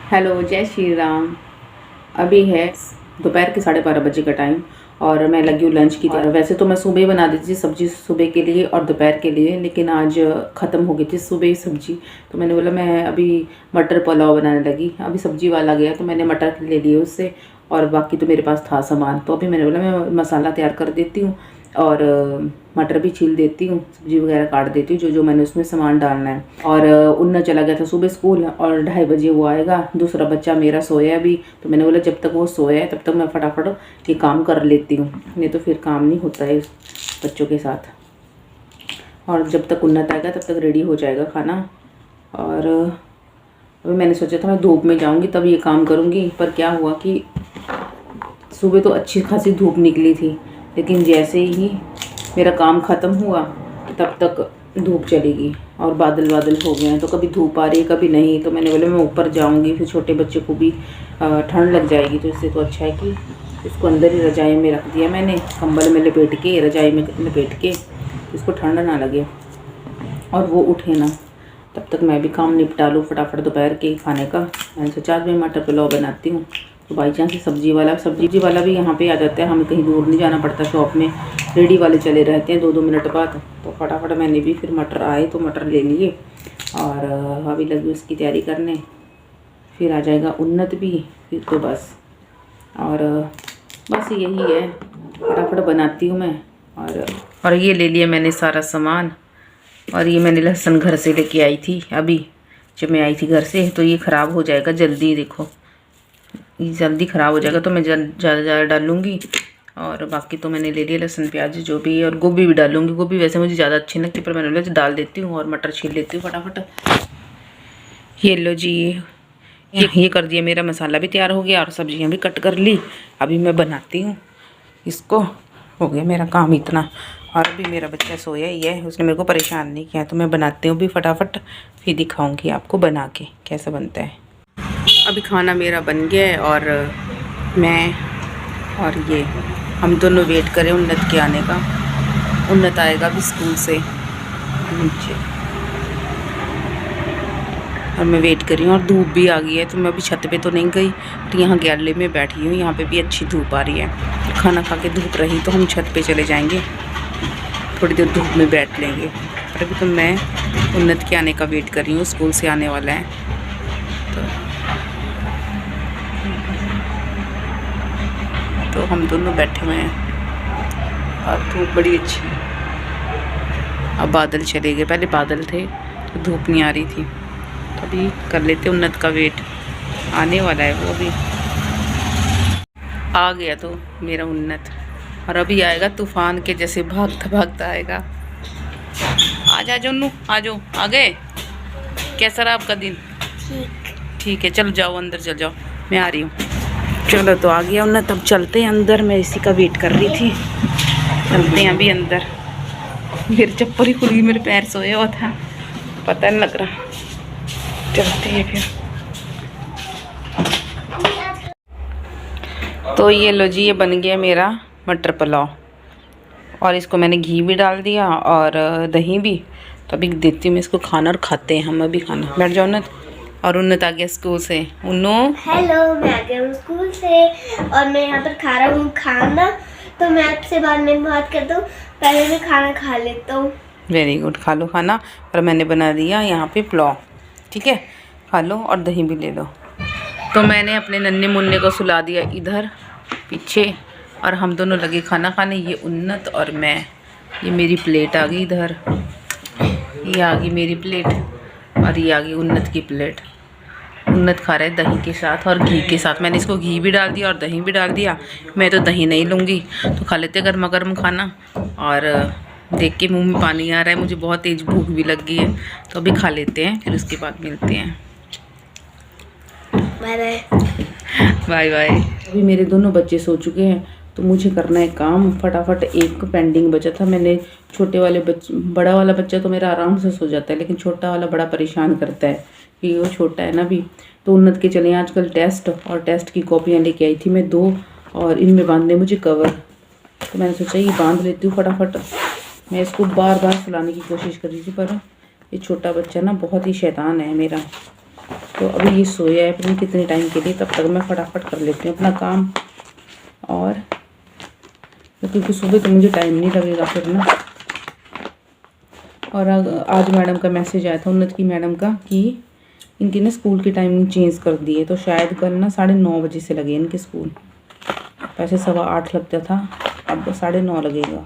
Hello, जय श्री राम। अभी है दोपहर के 12:30 बजे का टाइम और मैं लगी हूँ लंच की तैयारी। वैसे तो मैं सुबह बना देती थी सब्जी, सुबह के लिए और दोपहर के लिए, लेकिन आज ख़त्म हो गई थी सुबह ही सब्जी। तो मैंने बोला मैं अभी मटर पुलाव बनाने लगी। अभी सब्जी वाला गया तो मैंने मटर ले लिए उससे, और बाकी तो मेरे पास था सामान। तो अभी मैंने बोला मैं मसाला तैयार कर देती हूँ और मटर भी छील देती हूँ, सब्जी वगैरह काट देती हूँ, जो जो मैंने उसमें सामान डालना है। और उन्ना चला गया था सुबह स्कूल और 2:30 बजे वो आएगा। दूसरा बच्चा मेरा सोया अभी, तो मैंने बोला जब तक वो सोया है तब तक मैं फटाफट ये काम कर लेती हूँ, नहीं तो फिर काम नहीं होता है बच्चों के साथ। और जब तक उन्नत आएगा तब तक रेडी हो जाएगा खाना। और अभी मैंने सोचा था मैं धूप में जाऊँगी तब ये काम करूँगी, पर क्या हुआ कि सुबह तो अच्छी खासी धूप निकली थी, लेकिन जैसे ही मेरा काम ख़त्म हुआ तब तक धूप चली गई और बादल बादल हो गए हैं। तो कभी धूप आ रही है कभी नहीं। तो मैंने बोला मैं ऊपर जाऊंगी, फिर छोटे बच्चे को भी ठंड लग जाएगी। तो इससे तो अच्छा है कि इसको अंदर ही रजाई में रख दिया मैंने, कंबल में लपेट के, रजाई में लपेट के, इसको ठंड ना लगे और वो उठे ना। तब तक मैं भी काम निपटा लूँ फटाफट दोपहर के खाने का। मैंने सोचा आज मैं मटर पुलाव बनाती हूँ। तो बाई चांस सब्जी वाला भी यहाँ पे आ जाता है, हमें कहीं दूर नहीं जाना पड़ता शॉप में, रेडी वाले चले रहते हैं 2-2 मिनट बाद। तो फटाफट मैंने भी, फिर मटर आए तो मटर ले लिए और अभी लगी उसकी तैयारी करने। फिर आ जाएगा उन्नत भी, फिर तो बस। और बस यही है, फटाफट बनाती हूँ मैं। और ये ले लिया मैंने सारा सामान। और ये मैंने लहसुन घर से लेके आई थी, अभी जब मैं आई थी घर से। तो ये ख़राब हो जाएगा जल्दी, देखो ये जल्दी ख़राब हो जाएगा, तो मैं ज़्यादा डालूँगी। और बाकी तो मैंने ले लिया लहसुन प्याज जो भी है, और गोभी भी डालूँगी। गोभी वैसे मुझे ज़्यादा अच्छी लगती है, पर मैंने बोला डाल देती हूँ। और मटर छील लेती हूँ फटाफट। ये लो जी, ये कर दिया, मेरा मसाला भी तैयार हो गया और सब्जियाँ भी कट कर ली। अभी मैं बनाती हूँ इसको, हो गया मेरा काम इतना। और अभी मेरा बच्चा सोया ही है, उसने मेरे को परेशान नहीं किया। तो मैं बनाती हूँ भी फटाफट, फिर दिखाऊँगी आपको बना के कैसे बनता है। अभी खाना मेरा बन गया है और मैं और ये हम दोनों वेट करें उन्नत के आने का। उन्नत आएगा अभी स्कूल से नीचे, और मैं वेट कर रही हूँ। और धूप भी आ गई है, तो मैं अभी छत पे तो नहीं गई, तो यहाँ गैलरी में बैठी हूँ। यहाँ पे भी अच्छी धूप आ रही है। तो खाना खा के धूप रही तो हम छत पे चले जाएंगे, थोड़ी देर धूप में बैठ लेंगे। और अभी तो मैं उन्नत के आने का वेट कर रही हूँ, स्कूल से आने वाला है। तो हम दोनों बैठे हुए हैं और धूप बड़ी अच्छी है। अब बादल चले गए, पहले बादल थे तो धूप नहीं आ रही थी। तो अभी कर लेते उन्नत का वेट, आने वाला है वो भी। आ गया तो मेरा उन्नत, और अभी आएगा तूफान के जैसे भागता भागता आएगा। आ जा जुन्नू, आ जाओ, आ गए। कैसा रहा आपका दिन? ठीक है, चलो जाओ अंदर, चल जाओ, मैं आ रही हूँ। चलो तो आ गया उन्नत, अब चलते हैं अंदर। मैं इसी का वेट कर रही थी, चलते हैं अभी अंदर। मेरी चप्पल ही खुल गई, मेरे पैर सोया हुआ था, पता नहीं लग रहा। चलते हैं फिर। तो ये लो जी, ये बन गया मेरा मटर पुलाव, और इसको मैंने घी भी डाल दिया और दही भी। तो अभी देती हूँ मैं इसको खाना और खाते हैं हम अभी खाना। बैठ जाओ उन्नत। और उन्नत आ गया स्कूल से। उन्नो हेलो, मैं आ गया हूँ स्कूल से और मैं यहाँ पर खा रहा हूँ खाना। तो मैं आपसे बाद में बात करता हूँ, पहले मैं खाना खा लेता हूँ। वेरी गुड, खा लो खाना। और मैंने बना दिया यहाँ पे पुलाव, ठीक है, खा लो और दही भी ले लो। तो मैंने अपने नन्हे मुन्ने को सुला दिया इधर पीछे, और हम दोनों लगे खाना खाने। ये उन्नत और मैं, ये मेरी प्लेट आ गई इधर, ये आ गई मेरी प्लेट, और ये आ गई उन्नत की प्लेट। उन्नत खा रहे दही के साथ और घी के साथ। मैंने इसको घी भी डाल दिया और दही भी डाल दिया। मैं तो दही नहीं लूँगी, तो खा लेते गर्मा गर्म खाना। और देख के मुंह में पानी आ रहा है, मुझे बहुत तेज़ भूख भी लग गई है। तो अभी खा लेते हैं, फिर उसके बाद मिलते हैं। Bye bye. Bye bye. अभी मेरे दोनों बच्चे सो चुके हैं, तो मुझे करना है काम फटाफट। एक पेंडिंग बचा था, मैंने छोटे वाले बड़ा वाला बच्चा तो मेरा आराम से सो जाता है, लेकिन छोटा वाला बड़ा परेशान करता है कि वो छोटा है ना अभी। तो उन्नत के चले आजकल टेस्ट, और टेस्ट की कॉपियाँ लेके आई थी मैं 2, और इनमें बांधने मुझे कवर। तो मैंने सोचा ये बांध लेती हूँ फटाफट। मैं इसको बार बार सुलाने की कोशिश कर रही थी, पर ये छोटा बच्चा ना बहुत ही शैतान है मेरा। तो अभी ये सोया है, पता नहीं कितने टाइम के लिए, तब तक मैं फटाफट कर लेती हूँ अपना काम। और क्योंकि सुबह तो मुझे टाइम नहीं लगेगा फिर ना। और आज मैडम का मैसेज आया था, उन्नत की मैडम का, कि इनकी ना स्कूल की टाइमिंग चेंज कर दी है, तो शायद कल ना 9:30 बजे से लगे इनके स्कूल। वैसे 8:15 लगता था, अब 9:30 लगेगा।